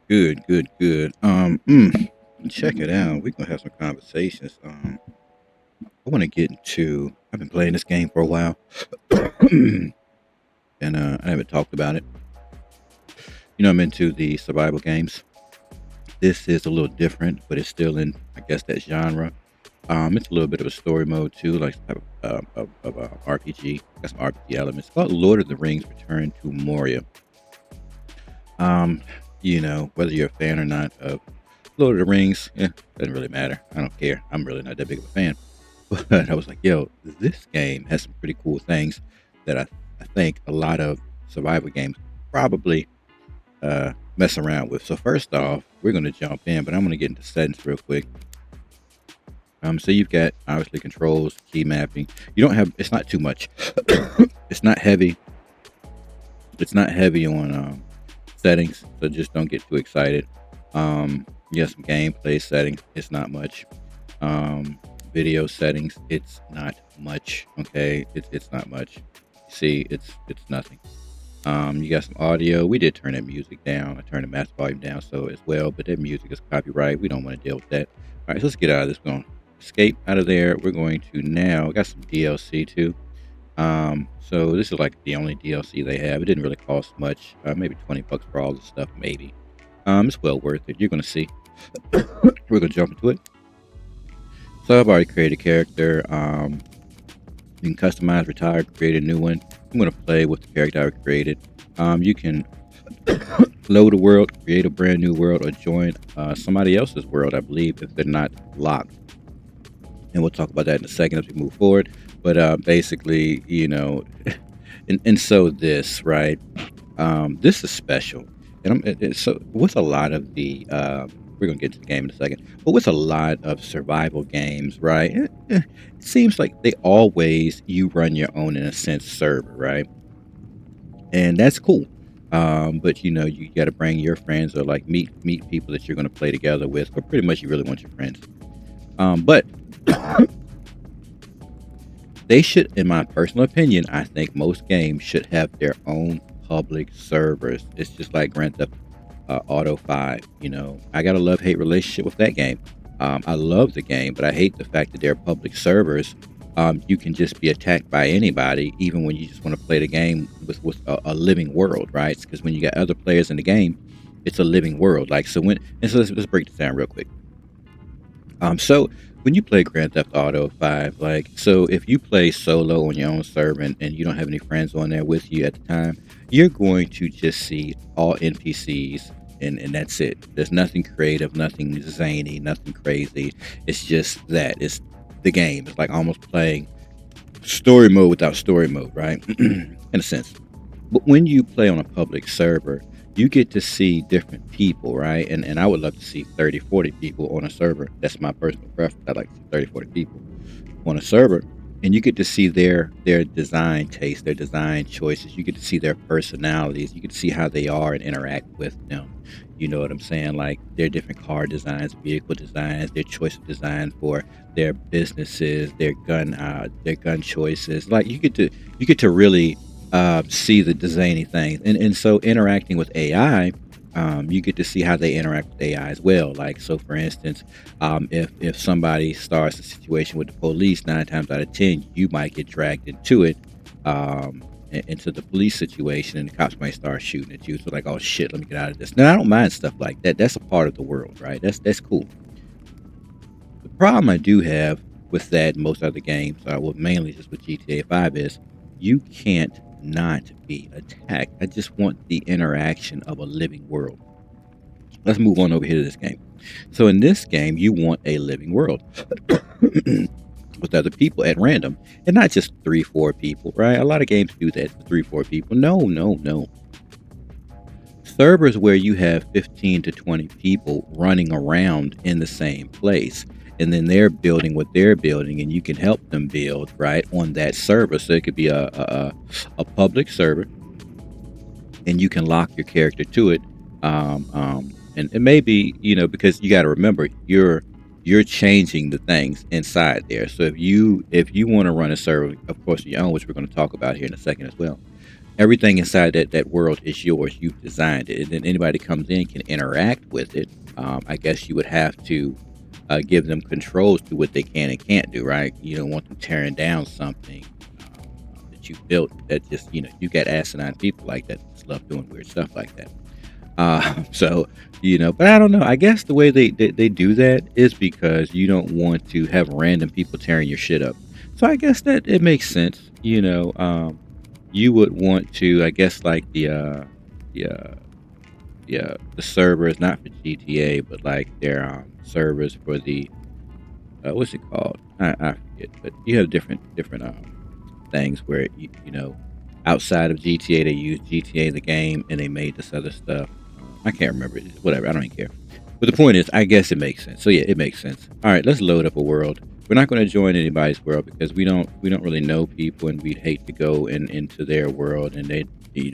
Good, good, good. Check it out. We're gonna have some conversations. I want to get into. I've been playing this game for a while, and I haven't talked about it. I'm into the survival games. This is a little different, but it's still in, I guess, that genre. It's a little bit of a story mode too, like type of RPG. Got some RPG elements. It's called Lord of the Rings: Return to Moria. Um, whether you're a fan or not of Lord of the Rings, doesn't really matter. I don't care. I'm really not that big of a fan. But I was like, yo, this game has some pretty cool things that I think a lot of survival games probably mess around with. So first off, we're gonna jump in, but I'm gonna get into settings real quick. So you've got obviously controls, key mapping. You don't have it's not too much. It's not heavy. It's not heavy on settings, so just don't get too excited. You have some gameplay settings. It's not much. Um, Video settings. It's not much. Okay, it's not much. See, it's nothing. You got some audio. We did turn that music down. I turned the master volume down so as well, but that music is copyright. We don't want to deal with that. All right, so let's get out of this. We're going to escape out of there. We're going to now. Got some DLC too. So this is like the only DLC they have. It didn't really cost much. Maybe $20 for all this stuff, maybe. It's well worth it. You're gonna see. We're gonna jump into it. So I've already created a character. You can customize, retire, create a new one. I'm gonna play with the character I created. You can load a world, create a brand new world, or join somebody else's world. I believe if they're not locked, and we'll talk about that in a second as we move forward. But basically, and so this right. This is special, and so with a lot of the we're gonna get to the game in a second, but with a lot of survival games, right? It seems like they always you run your own in a sense server, right? And that's cool. But you got to bring your friends or like meet people that you're gonna play together with, or pretty much you really want your friends. But they should, in my personal opinion, I think most games should have their own public servers. It's just like Grand Theft Auto 5. I got a love hate relationship with that game. I love the game, but I hate the fact that they're public servers. You can just be attacked by anybody, even when you just want to play the game with a living world, right? Because when you got other players in the game, it's a living world. Like so when and so let's break this down real quick. So when you play Grand Theft Auto 5, like, so if you play solo on your own server and you don't have any friends on there with you at the time, you're going to just see all NPCs and that's it. There's nothing creative, nothing zany, nothing crazy. It's just that. It's the game. It's like almost playing story mode without story mode, right? In a sense. But when you play on a public server, you get to see different people, right? And I would love to see 30, 40 people on a server. That's my personal preference. I'd like to see 30, 40 people on a server. And you get to see their design taste, their design choices. You get to see their personalities. You get to see how they are and interact with them. You know what I'm saying? Like their different car designs, vehicle designs, their choice of design for their businesses, their gun choices. Like you get to really see the zany things, and so interacting with AI, you get to see how they interact with AI as well. Like so, for instance, if somebody starts a situation with the police, 9 times out of 10, you might get dragged into it, into the police situation, and the cops might start shooting at you. So like, oh shit, let me get out of this. Now I don't mind stuff like that. That's a part of the world, right? That's cool. The problem I do have with that, most other games, well, mainly just with GTA 5, is you can't not be attacked. I just want the interaction of a living world. Let's move on over here to this game. So in this game, you want a living world with other people at random, and not just 3, 4 people, right? A lot of games do that, 3, 4 people. No, no, no. Servers where you have 15 to 20 people running around in the same place, and then they're building what they're building, and you can help them build right on that server. So it could be a public server, and you can lock your character to it. And it may be, because you got to remember you're changing the things inside there. So if you want to run a server, of course, your own, which we're going to talk about here in a second as well, Everything inside that world is yours. You've designed it, and then anybody comes in can interact with it. I guess you would have to give them controls to what they can and can't do. Right? You don't want them tearing down something that you built. That just you got asinine people like that just love doing weird stuff like that. So but I don't know. I guess the way they do that is because you don't want to have random people tearing your shit up. So I guess that it makes sense. You would want to, I guess, like the the servers, not for GTA, but like their servers for the what's it called? I forget, but you have different things where outside of GTA they use GTA the game and they made this other stuff. I can't remember it. Whatever, I don't even care. But the point is, I guess it makes sense. So yeah, it makes sense. All right, let's load up a world. We're not going to join anybody's world because we don't really know people, and we'd hate to go into their world, and they're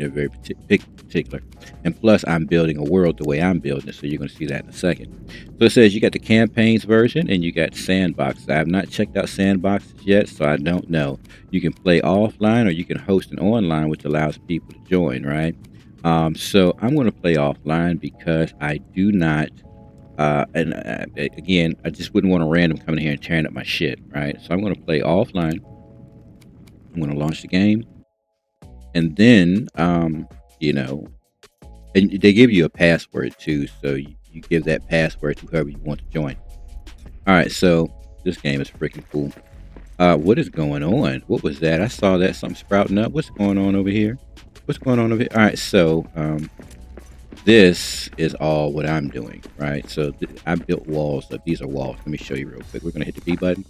very particular. And plus, I'm building a world the way I'm building it, so you're going to see that in a second. So it says you got the campaigns version and you got sandboxes. I have not checked out sandboxes yet, so I don't know. You can play offline or you can host an online, which allows people to join, right? So I'm going to play offline because I do not. Again, I just wouldn't want a random coming here and tearing up my shit, right? So I'm going to play offline. I'm going to launch the game, and then, and they give you a password too, so you give that password to whoever you want to join. All right, so this game is freaking cool. What is going on? What was that? I saw that something sprouting up. What's going on over here? What's going on over here? All right, so this is all what I'm doing, right? So I built walls up. These are walls. Let me show you real quick. We're gonna hit the B button,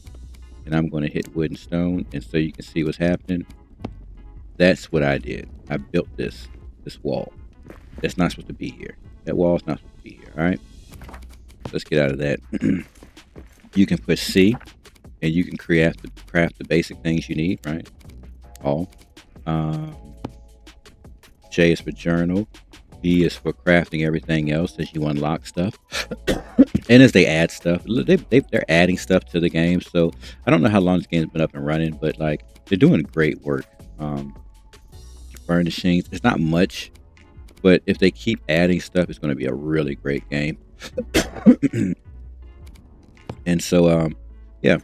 and I'm gonna hit wood and stone, and so you can see what's happening. That's what I did. I built this wall. That's not supposed to be here. That wall's not supposed to be here. All right. Let's get out of that. You can push C, and you can craft the basic things you need, right? All. Um, J is for journal. B is for crafting everything else as you unlock stuff. And as they add stuff, they're adding stuff to the game. So I don't know how long this game's been up and running, but like they're doing great work. Furnishings, it's not much, but if they keep adding stuff, it's going to be a really great game. And so, yeah,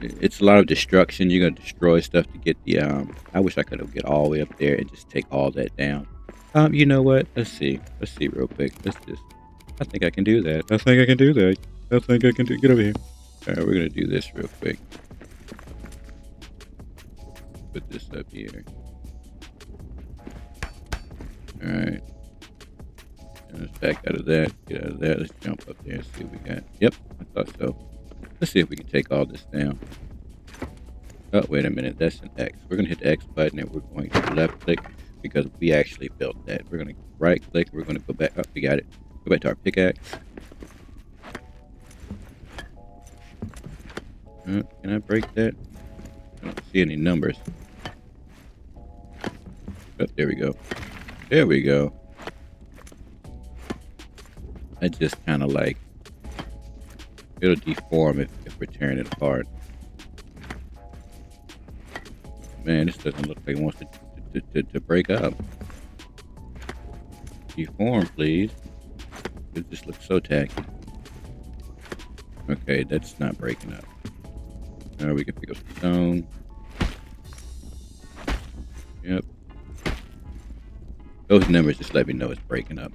it's a lot of destruction. You're gonna destroy stuff to get the. I wish I could have get all the way up there and just take all that down. You know what? Let's see. Let's see real quick. Let's just. I think I can do that. I think I can do that. I think I can do. Get over here. All right, we're gonna do this real quick. Put this up here. All right. Let's back out of that. Get out of that. Let's jump up there and see what we got. Yep, I thought so. Let's see if we can take all this down. Oh, wait a minute. That's an X. We're going to hit the X button and we're going to left click because we actually built that. We're going to right click. We're going to go back up. We got it. Go back to our pickaxe. Can I break that? I don't see any numbers. Oh, there we go. There we go. I just kind of like, it'll deform if we're tearing it apart. Man, this doesn't look like it wants to break up. Deform, please. It just looks so tacky. Okay, that's not breaking up. Now we can pick up some stone. Yep. Those numbers just let me know it's breaking up.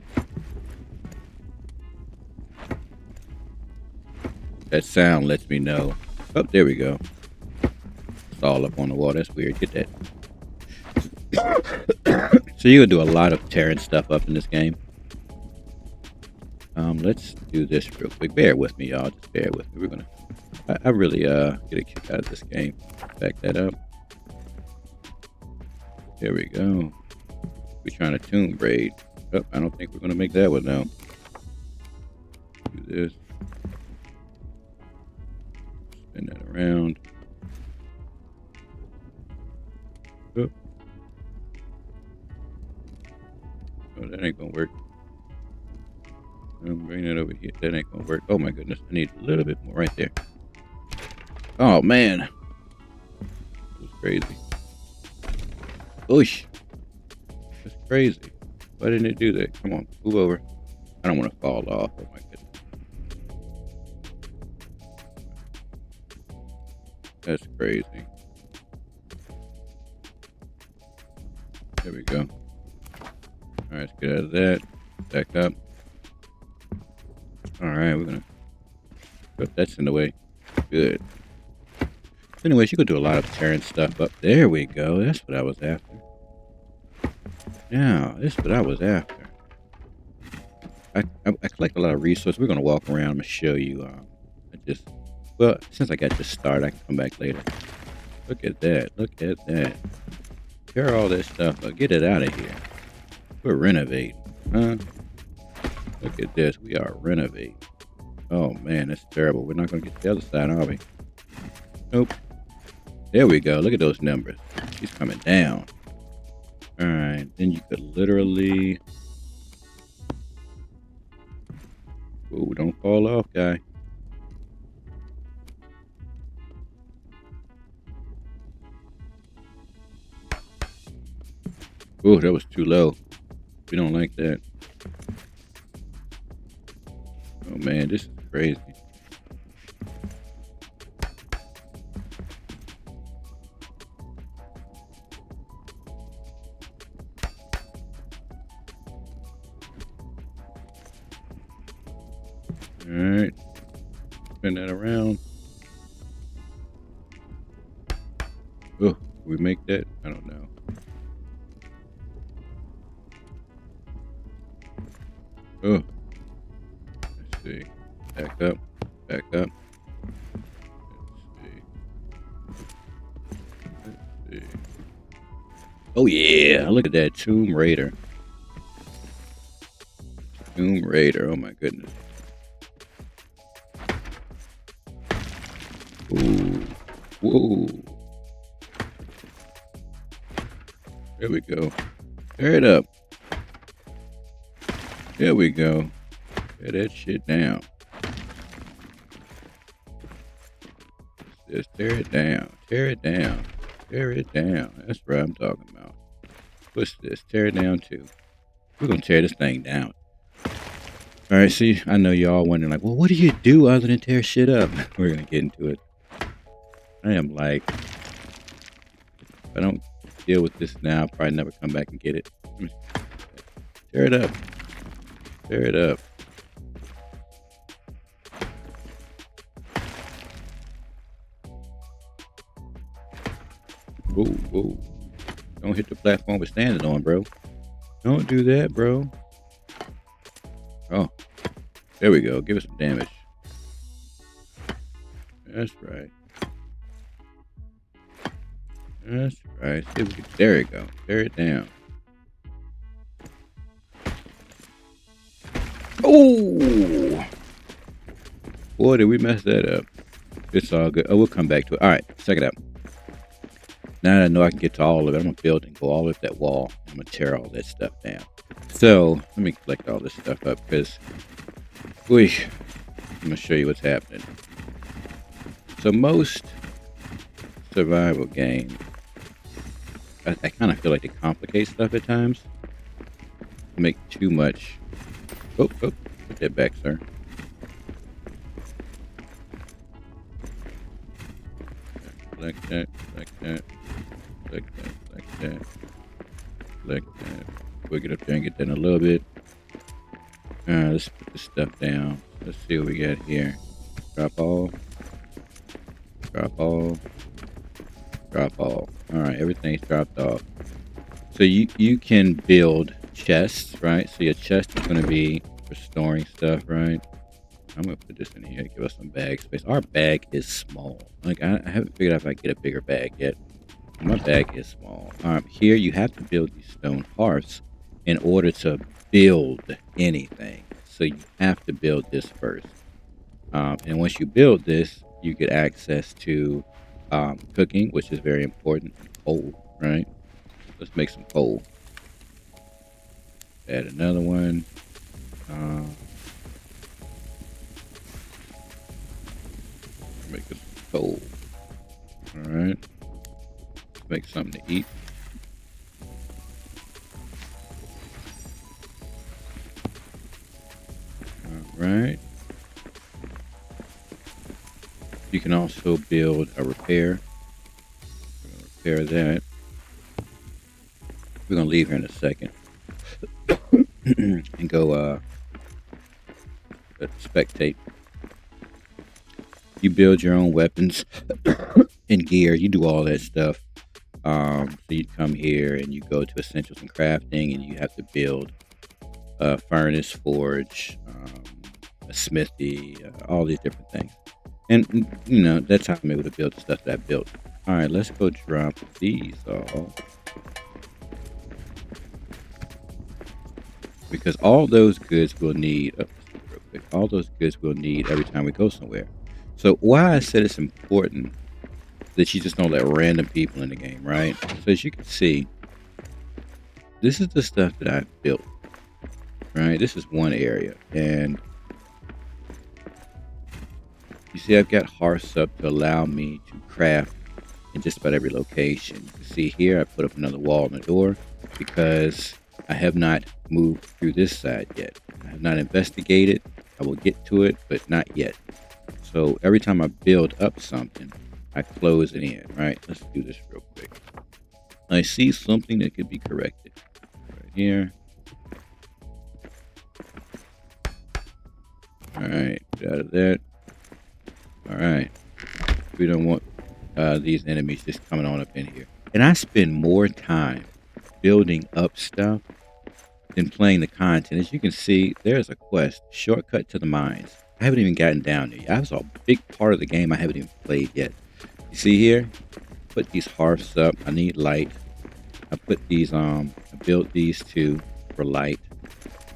That sound lets me know. Oh, there we go. It's all up on the wall. That's weird. Get that. So you're gonna do a lot of tearing stuff up in this game. Let's do this real quick. Bear with me, y'all. Just bear with me. We're gonna. I really get a kick out of this game. Back that up. There we go. We're trying to tomb braid. Oh, I don't think we're gonna make that one now. Do this. Spin that around. Oh. Oh, that ain't gonna work. Bring that over here. That ain't gonna work. Oh my goodness, I need a little bit more right there. Oh man, it was crazy. Oosh. That's crazy. Why didn't it do that? Come on, move over. I don't want to fall off. Oh my goodness. That's crazy. There we go. All right, let's get out of that. Back up. All right, we're gonna put that's in the way. Good. So anyways, you could do a lot of tearing stuff up. There we go. That's what I was after. Now, this is what I was after. I collect a lot of resources. We're gonna walk around and show you. I just well, since I got just started, I can come back later. Look at that. Look at that. Tear all this stuff up. Get it out of here. We're renovating, huh? Look at this. We are renovating. Oh man, that's terrible. We're not gonna get to the other side, are we? Nope. There we go. Look at those numbers. She's coming down. All right. Then you could literally. Oh, don't fall off, guy. Oh, that was too low. We don't like that. Oh man, this is crazy. All right, spin that around. Oh, we make that? I don't know. Oh, let's see. Back up, back up. Let's see. Oh yeah, look at that Tomb Raider. Tomb Raider. Oh my goodness. Ooh. Whoa. There we go. Tear it up. There we go. Tear that shit down. Just tear it down. Tear it down. Tear it down. That's what I'm talking about. What's this? Tear it down too. We're gonna tear this thing down. All right, see, I know y'all wondering like, well, what do you do other than tear shit up? We're gonna get into it. I am like, if I don't deal with this now, I'll probably never come back and get it. Tear it up. Tear it up. Whoa, whoa. Don't hit the platform we're standing on, bro. Don't do that, bro. Oh, there we go. Give us some damage. That's right. That's right. See if we can, there we go. Tear it down. Oh! Boy, did we mess that up. It's all good. Oh, we'll come back to it. All right, check it out. Now that I know I can get to all of it, I'm going to build and go all up that wall. I'm going to tear all that stuff down. So, let me collect all this stuff up because, I'm going to show you what's happening. So, most survival games, I kind of feel like they complicate stuff at times. Make too much. Oh, put that back, sir. Like that, like that, like that, like that, like that. We'll get up there and get that in a little bit. Let's put this stuff down. Let's see what we got here. Drop all. Drop all. Drop all. Alright, everything's dropped off. So you can build chests, right? So your chest is going to be for storing stuff, right? I'm going to put this in here to give us some bag space. Our bag is small. Like, I haven't figured out if I can get a bigger bag yet. My bag is small. Here, you have to build these stone hearths in order to build anything. So you have to build this first. And once you build this, you get access to cooking, which is very important. Coal, right? Let's make some coal. Add another one. Make us some coal. All right. Make something to eat. You can also build a repair. Repair that. We're gonna leave here in a second and go spectate. You build your own weapons and gear. You do all that stuff. So you come here and you go to essentials and crafting, and you have to build a furnace, forge, a smithy, all these different things. And you know, that's how I'm able to build the stuff that I built. All right, let's go drop these all, because all those goods we'll need. Oh, real quick, all those goods we'll need every time we go somewhere. So why I said it's important that you just don't let random people in the game, right? So as you can see, this is the stuff that I've built, right? This is one area, and you see I've got hearths up to allow me to craft in just about every location. You can see here I put up another wall on the door because I have not moved through this side yet. I have not investigated. I will get to it, but not yet. So every time I build up something, I close it in, right? Let's do this real quick. I see something that could be corrected right here. All right, get out of that. All right, we don't want these enemies just coming on up in here. And I spend more time building up stuff than playing the content. As you can see, there's a quest, shortcut to the mines. I haven't even gotten down there. That's a big part of the game I haven't even played yet. You see here, put these hearths up. I need light. I put these I built these two for light.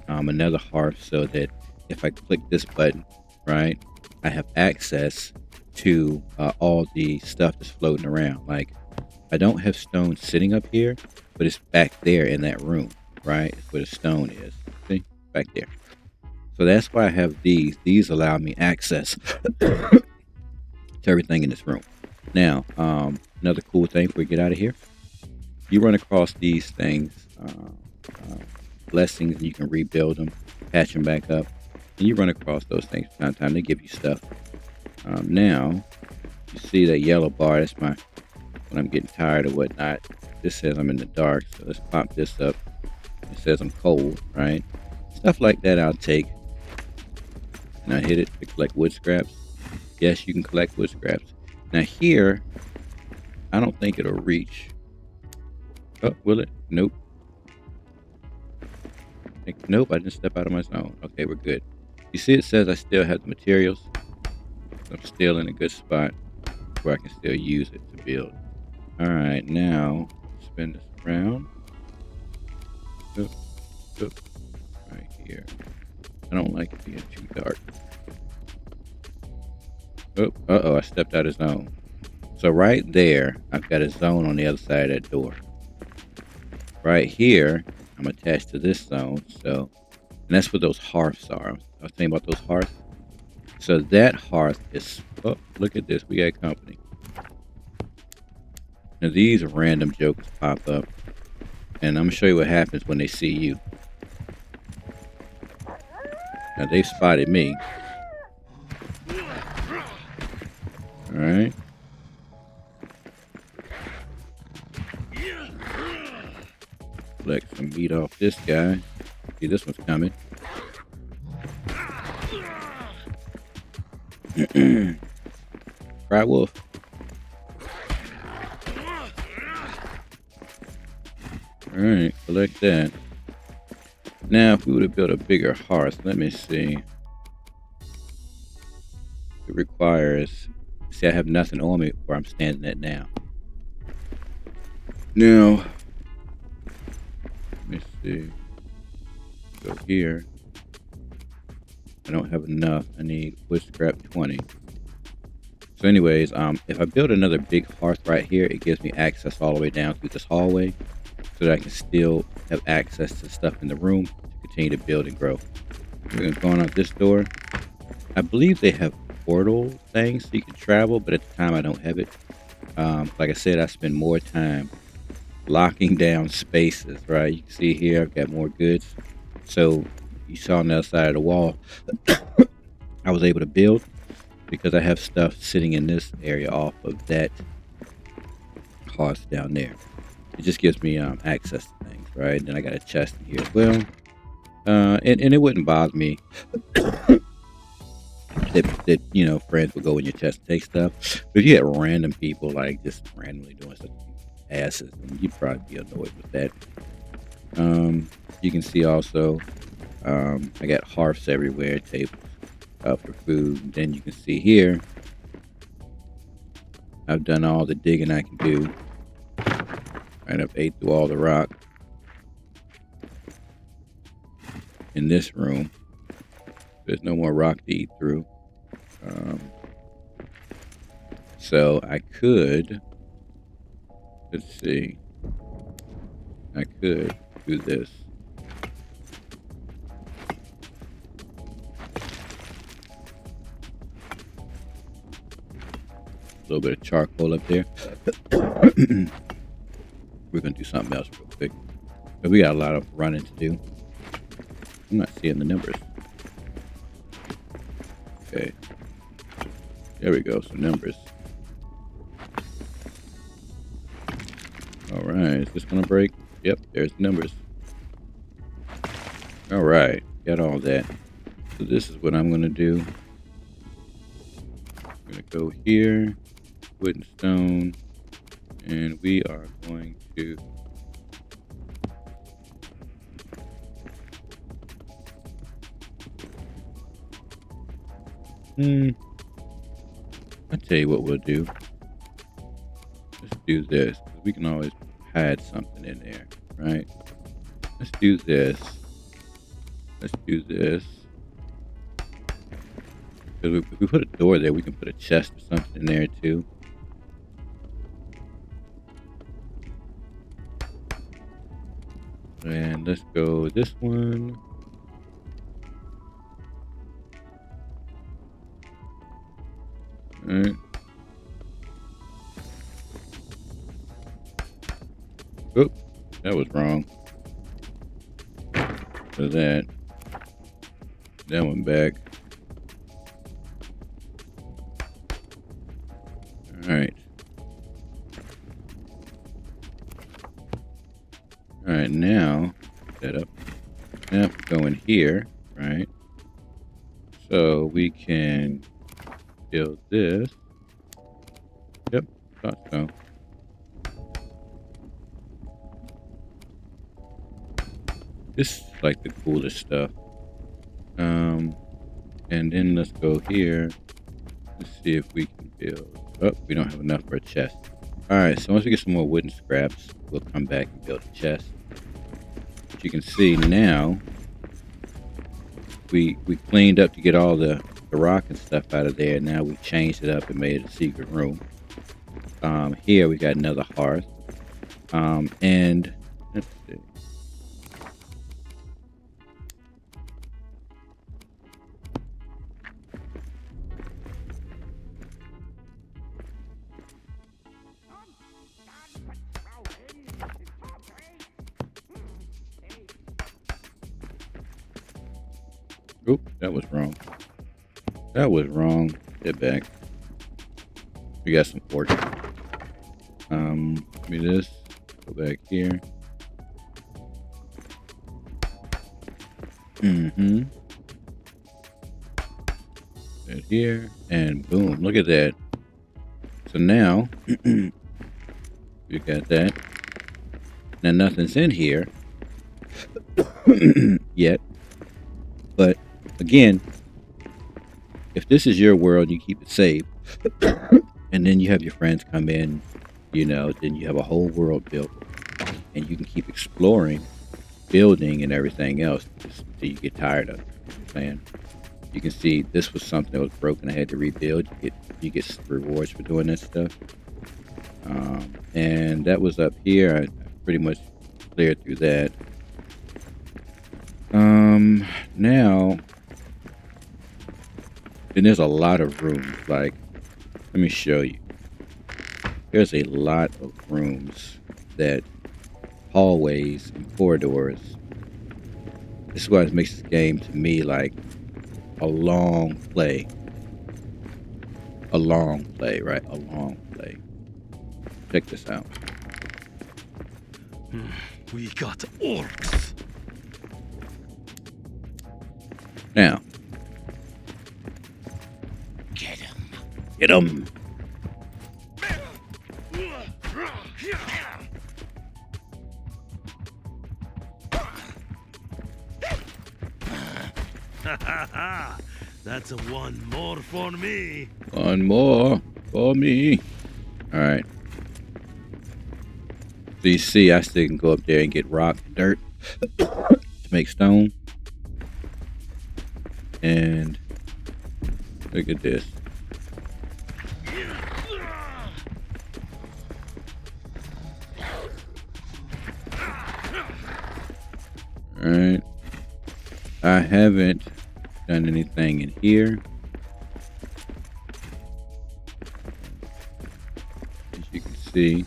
Another hearth so that if I click this button, right, I have access to all the stuff that's floating around. Like, I don't have stone sitting up here, but it's back there in that room, right? It's where the stone is. See, back there. So that's why I have these. These allow me access to everything in this room. Now, another cool thing before we get out of here, you run across these things, blessings, and you can rebuild them, patch them back up, and you run across those things from time to time. They give you stuff. Now, you see that yellow bar, that's my, when I'm getting tired or whatnot. This says I'm in the dark, so let's pop this up. It says I'm cold, right? Stuff like that I'll take. And I hit it to collect wood scraps. Yes, you can collect wood scraps. Now here, I don't think it'll reach. Oh, will it? Nope. Nope, I didn't step out of my zone. Okay, we're good. You see it says I still have the materials. So I'm still in a good spot where I can still use it to build. All right, now spin this around. Oop, oop, right here. I don't like it being too dark. Oh, uh-oh, I stepped out of zone. So right there, I've got a zone on the other side of that door. Right here, I'm attached to this zone. So, and that's what those hearths are. I was thinking about those hearths. So that hearth is, oh, look at this. We got company. Now these random jokers pop up. And I'm going to show you what happens when they see you. Now they've spotted me. Alright. Collect some meat off this guy. See, this one's coming. Cry wolf. Alright, collect that. Now, if we would have built a bigger hearth, let me see. It requires, see, I have nothing on me where I'm standing at now. Now, let me see. Go here. I don't have enough. I need wood scrap 20. So anyways, if I build another big hearth right here, it gives me access all the way down through this hallway so that I can still have access to stuff in the room to continue to build and grow. We're going to go on out this door. I believe they have portal things so you can travel, but at the time I don't have it. Like I said, I spend more time locking down spaces, right? You can see here I've got more goods. So you saw on the other side of the wall, I was able to build. because I have stuff sitting in this area off of that hearth down there. It just gives me access to things, right? And then I got a chest in here as well. And it wouldn't bother me that friends would go in your chest and take stuff. But if you had random people like just randomly doing stuff, asses, then you'd probably be annoyed with that. You can see also, I got hearths everywhere, tables for food. Then you can see here, I've done all the digging I can do. Right, I've ate through all the rock in this room. There's no more rock to eat through. So I could, let's see, I could do this. A little bit of charcoal up there. We're gonna do something else real quick. But we got a lot of running to do. I'm not seeing the numbers. Okay. There we go, some numbers. Alright, is this gonna break? Yep, there's numbers. Alright, got all that. So this is what I'm gonna do. I'm gonna go here, wood and stone, and we are going to I'll tell you what we'll do. Let's do this. We can always hide something in there, right? Let's do this. Let's do this. Because if we put a door there, we can put a chest or something in there too. And let's go this one. All right. Oh, that was wrong. So that one back. All right. All right, now set up. Now go in here, right? So we can build this. Yep, thought so. This is like the coolest stuff. And then let's go here. Let's see if we can build. Oh, we don't have enough for a chest. All right, so once we get some more wooden scraps, we'll come back and build a chest. But you can see now, we cleaned up to get all the rock and stuff out of there. Now we changed it up and made it a secret room. Here we got another hearth. And let's see. Oop, that was wrong. That was wrong. Get back. We got some pork. Give me this. Go back here. Right here. And boom. Look at that. So now, we got that. Now nothing's in here yet. But again, if this is your world, you keep it safe, and then you have your friends come in, then you have a whole world built, and you can keep exploring, building, and everything else until you get tired of it. You know what I'm saying? You can see this was something that was broken. I had to rebuild. You get rewards for doing that stuff. And that was up here. I pretty much cleared through that. Now, and there's a lot of rooms. Like, let me show you. There's a lot of rooms, that hallways and corridors. This is what makes this game to me like a long play. A long play, right? A long play. Check this out. We got orcs. Now, Get him. get them. That's a one more for me. One more for me. All right. So you see, I still can go up there and get rock, dirt to make stone. And look at this. All right. I haven't done anything in here. As you can see,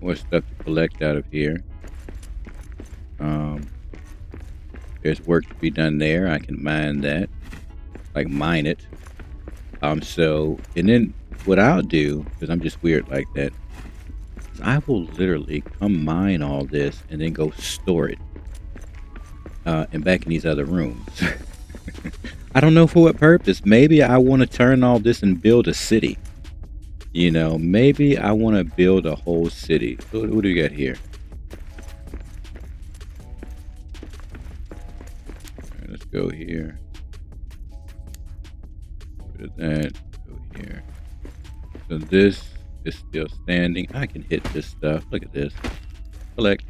more stuff to collect out of here. There's work to be done there. I can mine that, like mine it. So, and then what I'll do, because I'm just weird like that, is I will literally come mine all this and then go store it, and back in these other rooms. I don't know for what purpose. Maybe I want to turn all this and build a city. You know, maybe I want to build a whole city. What do we got here? All right, let's go here. Rid of that. Go here. So this is still standing. I can hit this stuff. Look at this. Collect.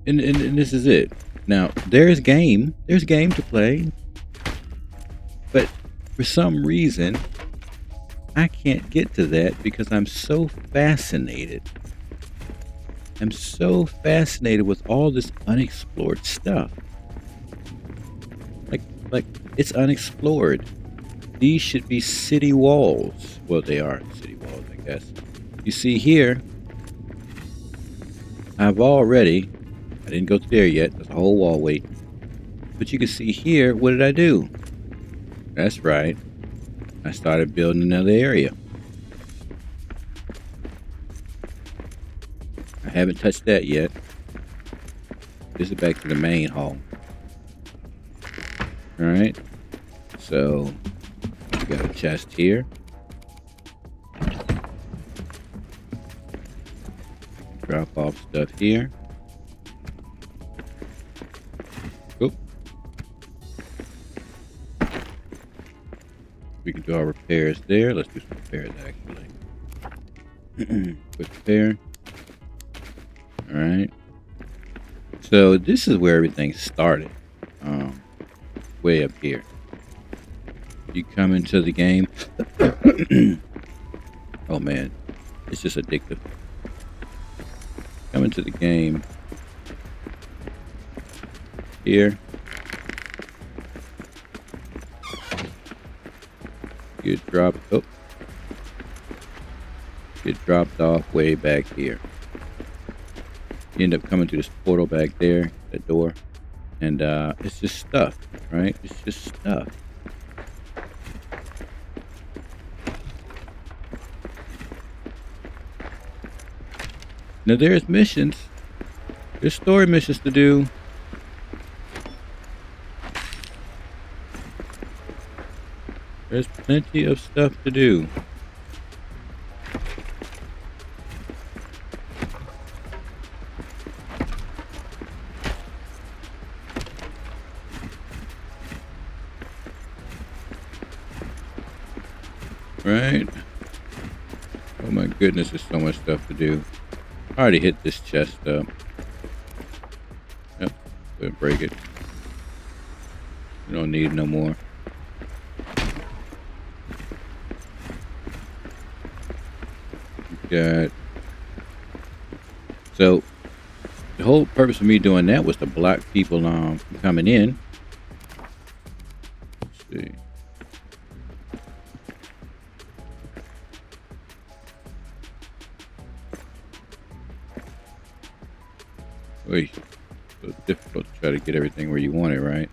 And this is it. Now, there's game. There's game to play. But for some reason, I can't get to that because I'm so fascinated. I'm so fascinated with all this unexplored stuff. Like it's unexplored. These should be city walls. Well, they are city walls, I guess. You see here, I didn't go to there yet. There's a whole wall wait. But you can see here, what did I do? That's right. I started building another area. I haven't touched that yet. This is back to the main hall. All right. So, we got a chest here. Drop off stuff here. Oop. We can do our repairs there. Let's do some repairs actually. Quick repair. All right. So this is where everything started. Way up here. You come into the game. Oh man, it's just addictive. Come into the game here. Get dropped off way back here. You end up coming to this portal back there, that door, and it's just stuff, right? It's just stuff. Now there's missions. There's story missions to do. There's plenty of stuff to do. Right? Oh my goodness, there's so much stuff to do. I already hit this chest up. Yep, go ahead and break it. We don't need no more. Got. So the whole purpose of me doing that was to block people from coming in. Let's see. Oy, so difficult to try to get everything where you want it, right?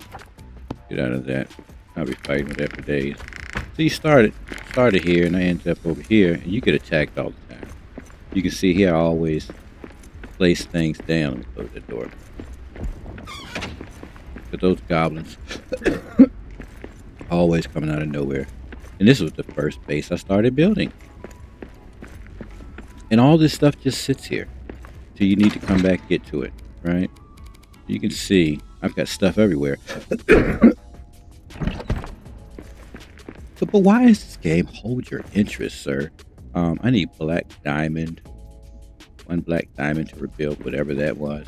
Get out of that. I'll be fighting with that for days. So you started here, and I ended up over here, and you get attacked all the time. You can see here I always place things down. Let me close that door. But those goblins always coming out of nowhere. And this was the first base I started building. And all this stuff just sits here. So you need to come back, get to it, right? You can see I've got stuff everywhere. But why does this game hold your interest, sir? I need black diamond. One black diamond to rebuild whatever that was.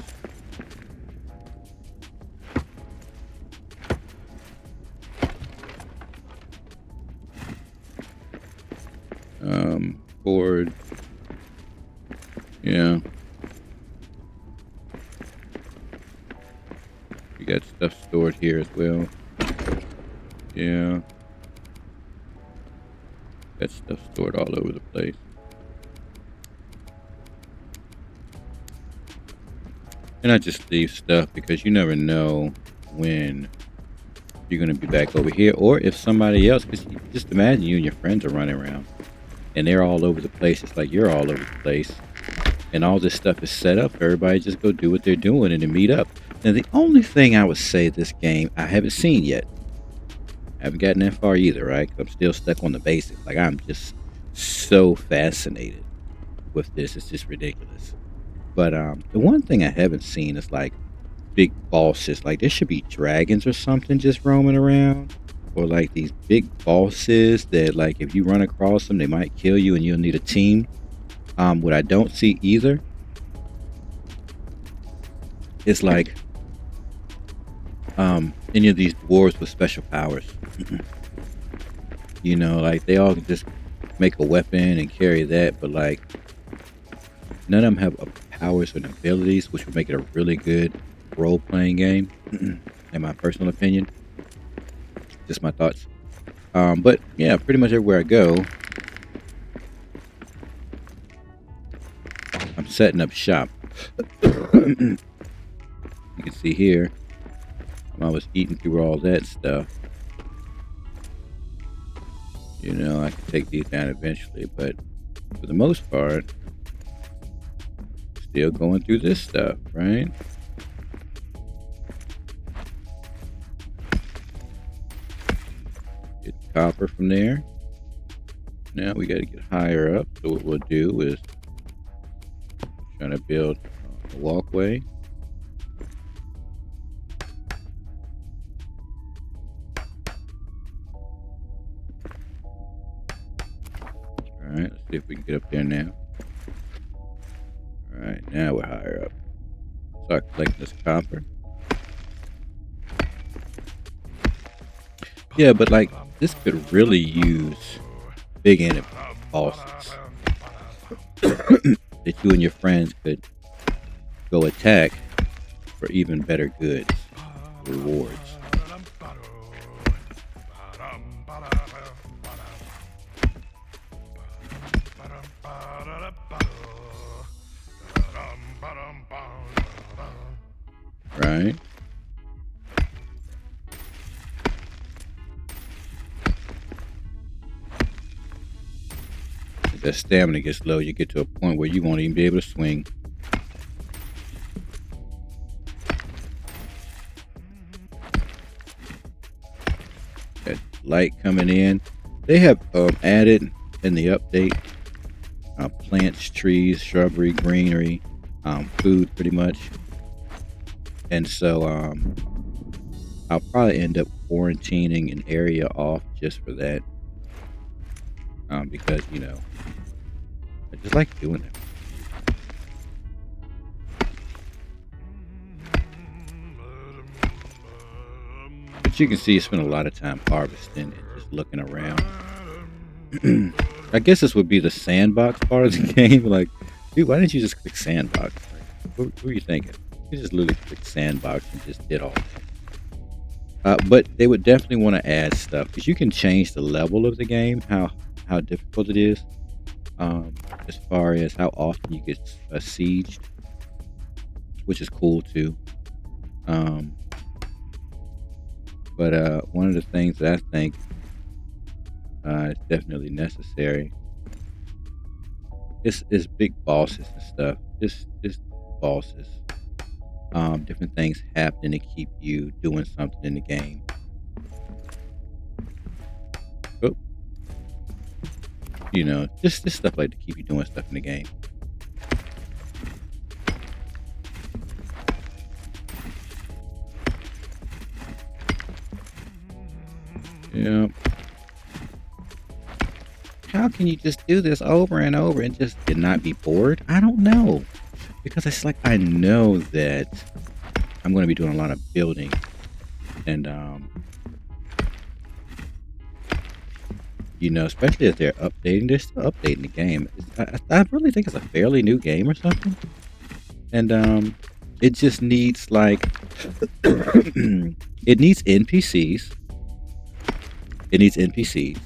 Board. Yeah. We got stuff stored here as well. Yeah. Got stuff stored all over the place. And I just leave stuff because you never know when you're going to be back over here, or if somebody else, because just imagine you and your friends are running around and they're all over the place. It's like you're all over the place, and all this stuff is set up for everybody just go do what they're doing and then meet up. Now, the only thing I would say this game I haven't seen yet, I haven't gotten that far either, right? 'Cause I'm still stuck on the basics. Like, I'm just so fascinated with this. It's just ridiculous. But the one thing I haven't seen is like big bosses. Like, there should be dragons or something just roaming around, or like these big bosses that, like, if you run across them, they might kill you and you'll need a team. What I don't see either is like any of these dwarves with special powers. You know, like they all can just make a weapon and carry that, but like none of them have powers and abilities, which would make it a really good role-playing game, in my personal opinion. Just my thoughts. But yeah, pretty much everywhere I go, I'm setting up shop. You can see here, I was eating through all that stuff. You know, I can take these down eventually, but for the most part, still going through this stuff, right? Get copper from there. Now we got to get higher up. So what we'll do is trying to build a walkway. All right, let's see if we can get up there now. All right, now we're higher up. Start collecting this copper. Yeah, but like this could really use big enemy bosses that you and your friends could go attack for even better goods, rewards. Right? As that stamina gets low, you get to a point where you won't even be able to swing. That light coming in. They have added in the update plants, trees, shrubbery, greenery, food pretty much. And so I'll probably end up quarantining an area off just for that. Because, you know, I just like doing it. But you can see I spend a lot of time harvesting and just looking around. I guess this would be the sandbox part of the game. Like, dude, why didn't you just click sandbox? Like, what were you thinking? You just literally click sandbox and just did all that. But they would definitely want to add stuff because you can change the level of the game, how difficult it is, as far as how often you get sieged. which is cool too. Um, but one of the things that I think is definitely necessary is big bosses and stuff. Just bosses. Different things happening to keep you doing something in the game. Oh, just stuff like to keep you doing stuff in the game. Yeah. How can you just do this over and over and not be bored? I don't know. Because it's like I know that I'm going to be doing a lot of building and especially as they're still updating the game. I really think it's a fairly new game or something. And it just needs like it needs NPCs. It needs NPCs.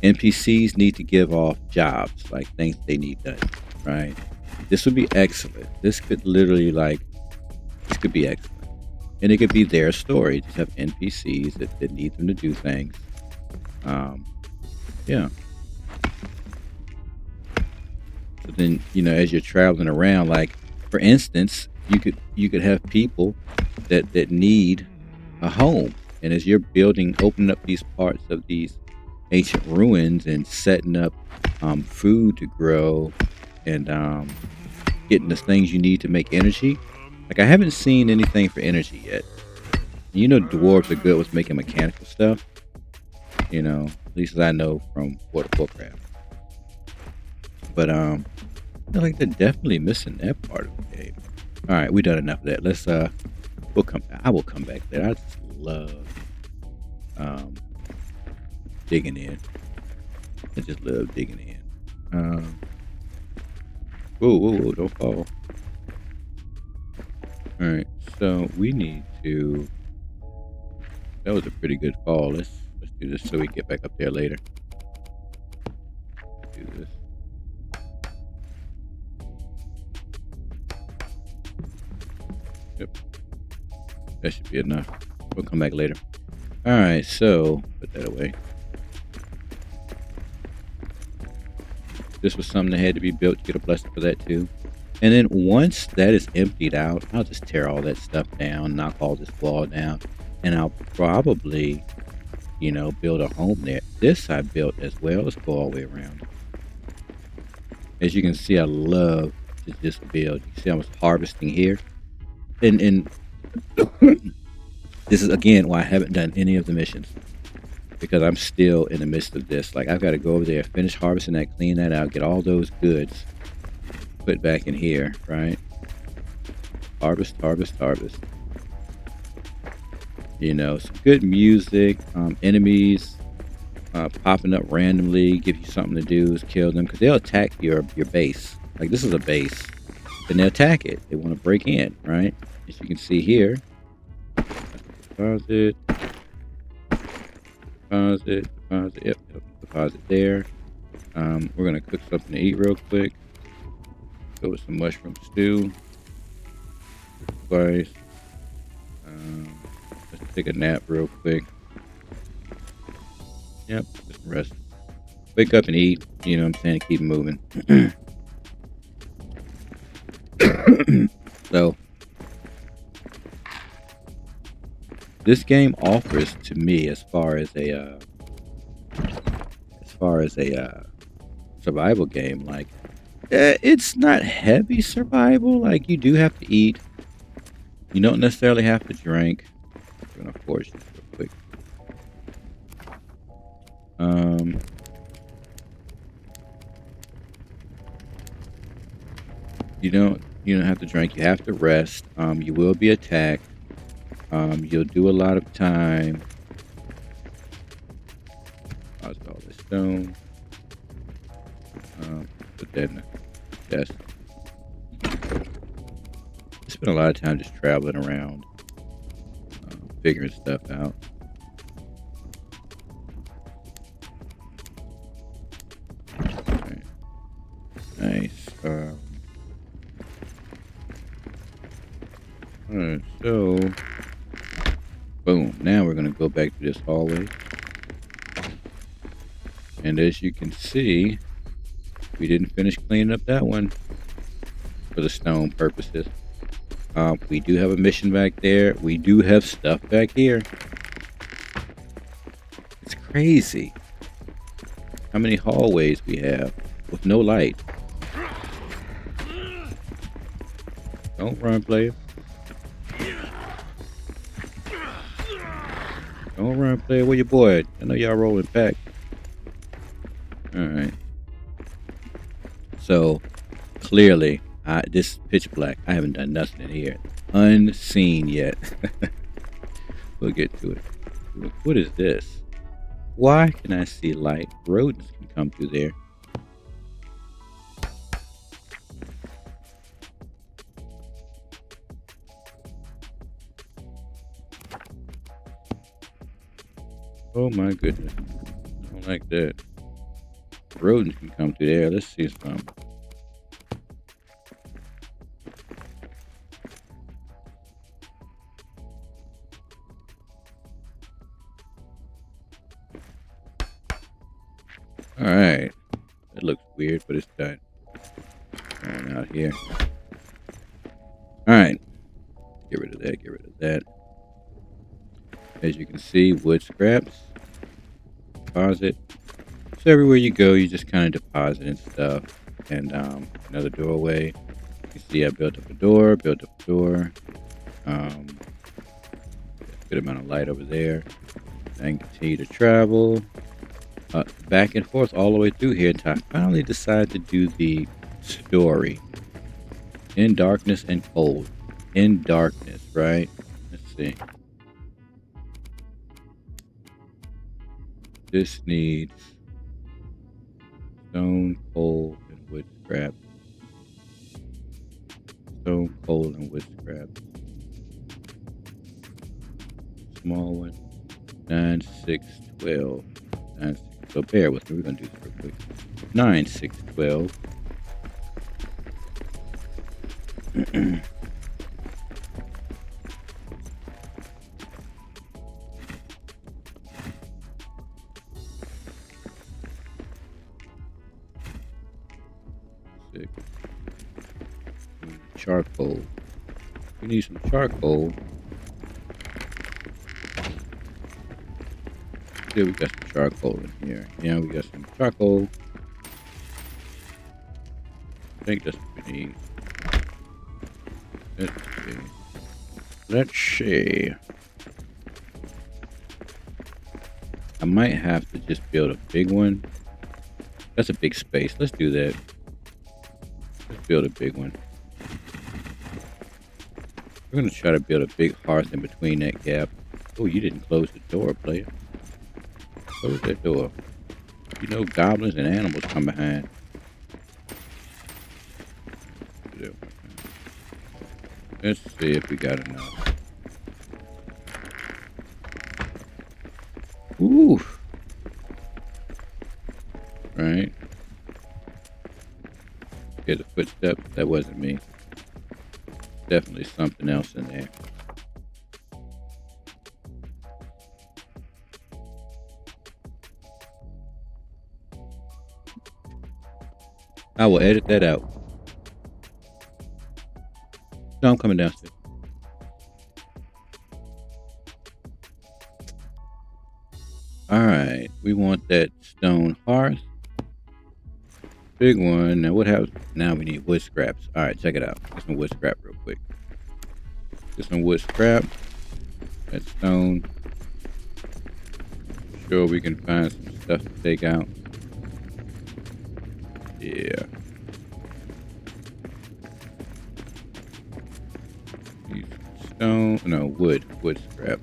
NPCs need to give off jobs, like things they need done, right? This would be excellent. This could be excellent. And it could be their story. Just have NPCs that need them to do things. Um, yeah. So then, as you're traveling around, like for instance, you could have people that need a home. And as you're opening up these parts of these ancient ruins and setting up food to grow and getting the things you need to make energy. Like I haven't seen anything for energy yet. Dwarves are good with making mechanical stuff. At least as I know from World of Warcraft. But I feel like they're definitely missing that part of the game. All right, we done enough of that. I will come back there. I just love um, digging in. I just love digging in. Whoa, don't fall. All right, so we need to. That was a pretty good fall. Let's do this so we get back up there later. Do this. Yep, that should be enough. We'll come back later. All right, so put that away. This was something that had to be built to get a blessing for that too. And then once that is emptied out, I'll just tear all that stuff down, knock all this wall down, and I'll probably, build a home there. This I built as well. Let's go all the way around. As you can see, I love to just build. You see I was harvesting here. And this is again why I haven't done any of the missions. Because I'm still in the midst of this. Like I've got to go over there, finish harvesting that, clean that out, get all those goods put back in here, right? Harvest. Some good music, enemies popping up randomly, give you something to do, is kill them because they'll attack your base. Like this is a base, and they attack it. They want to break in, right? As you can see here, deposit. Yep, deposit there. We're gonna cook something to eat real quick. Go with some mushroom stew. Spice. Let's take a nap real quick. Yep, just rest. Wake up and eat. You know what I'm saying? Keep moving. So, this game offers to me as far as a survival game, like it's not heavy survival. Like you do have to eat. You don't necessarily have to drink. I'm gonna force this real quick. You don't have to drink. You have to rest. You will be attacked. You'll do a lot of time. How's all this stone? Put that in the chest. I spent a lot of time just traveling around, figuring stuff out. Right. Nice. Alright, so boom. Now we're gonna go back to this hallway. And as you can see, we didn't finish cleaning up that one for the stone purposes. We do have a mission back there. We do have stuff back here. It's crazy how many hallways we have with no light. Don't run, player. Don't run, player. Where your boy at? I know y'all rolling back. Alright. So, clearly, this is pitch black. I haven't done nothing in here. Unseen yet. We'll get to it. What is this? Why can I see light? Rodents can come through there. Oh my goodness. I don't like that. Rodents can come through there. Let's see some. Alright. That looks weird, but it's done. Going out here. Alright. Get rid of that, get rid of that. As you can see, wood scraps. Deposit. So everywhere you go, you just kind of depositing stuff. And another doorway. You can see I built up a door, good amount of light over there. And continue to travel. Back and forth all the way through here until I finally decide to do the story. In darkness and cold. In darkness, right? Let's see. This needs stone, coal, and wood scrap. Stone, coal, and wood scrap. Small one. 9, 6, 12. 9, 6. So bear with me. We're going to do this real quick. 9, 6, 12. Charcoal. We need some charcoal. Yeah, we got some charcoal in here. Yeah, we got some charcoal. I think that's what we need. Let's see. Let's see. I might have to just build a big one. That's a big space. Let's do that. Let's build a big one. We're going to try to build a big hearth in between that gap. Oh, you didn't close the door, player. Close that door. You know goblins and animals come behind. Let's see if we got enough. Ooh. Right. Get a footstep. That wasn't me. Definitely something else in there. I will edit that out. No, I'm coming downstairs. Alright, we want that stone hearth. Big one. Now what happens? Now we need wood scraps. Alright, check it out. Get some wood scrap real quick. Get some wood scrap. That stone. Sure we can find some stuff to take out. Yeah. Stone, no, wood scrap.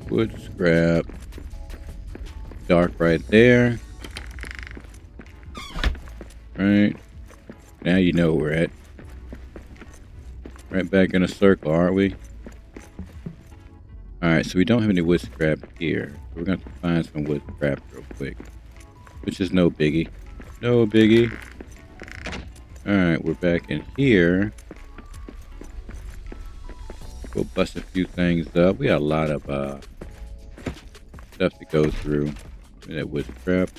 Wood scrap. Dark right there. Right. Now you know where we're at. Right back in a circle, aren't we? Alright, so we don't have any wood scrap here. So we're going to find some wood scrap real quick. Which is no biggie. No biggie. Alright, we're back in here. We'll bust a few things up. We got a lot of stuff to go through. That wood scrap.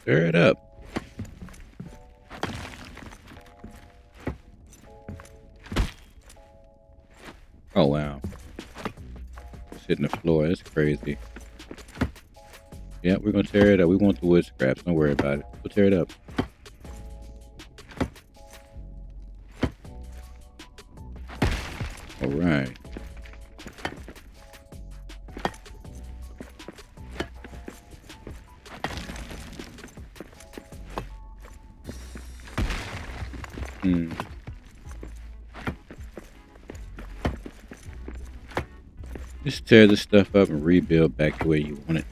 Stir it up. Oh, wow. It's hitting the floor. That's crazy. Yeah, we're going to tear it up. We want the wood scraps. Don't worry about it. We'll tear it up. All right. Just tear this stuff up and rebuild back the way you want it.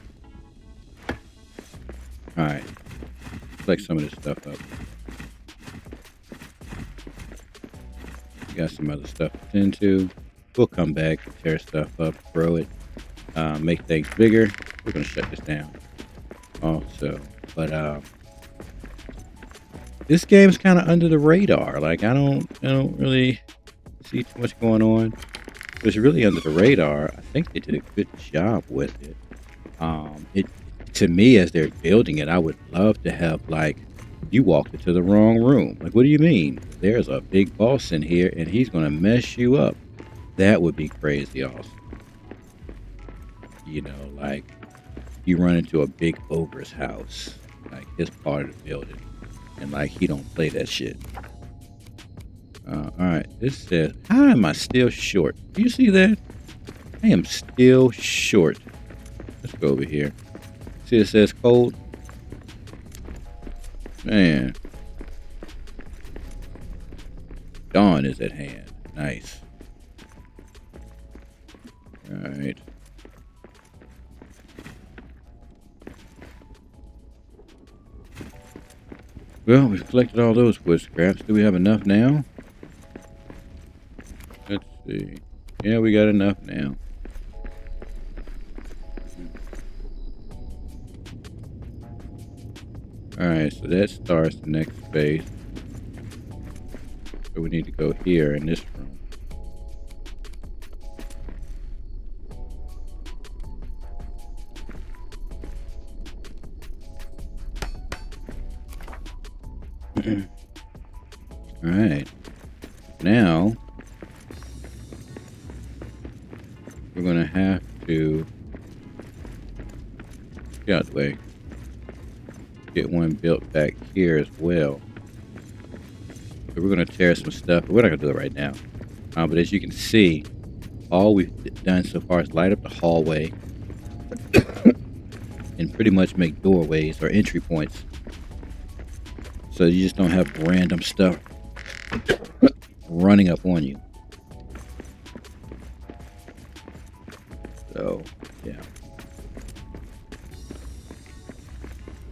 Alright. Collect some of this stuff up. We got some other stuff to tend to. We'll come back, tear stuff up, grow it, make things bigger. We're going to shut this down also. But this game's kind of under the radar. Like, I don't really see too much going on. It was really under the radar. I think they did a good job with it. To me, as they're building it, I would love to have, like, you walked into the wrong room. Like, what do you mean? There's a big boss in here and he's going to mess you up. That would be crazy awesome. You know, like, you run into a big ogre's house, like his part of the building, and like he don't play that shit. All right, this says, how am I still short? Do you see that? I am still short. Let's go over here. See, it says cold. Man. Dawn is at hand. Nice. All right. Well, we've collected all those wood scraps. Do we have enough now? Let's see. Yeah, we got enough now. Alright, so that starts the next phase. So we need to go here in this room. Alright. Now we're gonna have to get out of the way. Get one built back here as well. So we're gonna tear some stuff, but we're not gonna do it right now. But as you can see, all we've done so far is light up the hallway and pretty much make doorways or entry points. So you just don't have random stuff running up on you. So, yeah.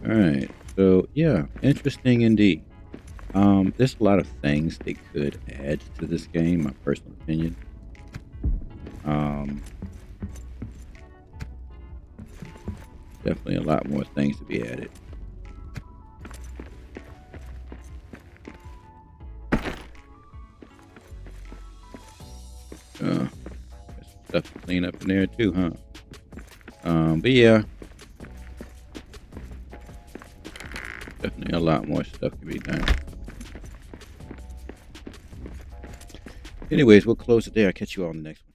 Alright, so yeah, interesting indeed. There's a lot of things they could add to this game, my personal opinion. Definitely a lot more things to be added. There's stuff to clean up in there too, huh? But yeah. Definitely a lot more stuff to be done. Anyways, we'll close it there. I'll catch you all in the next one.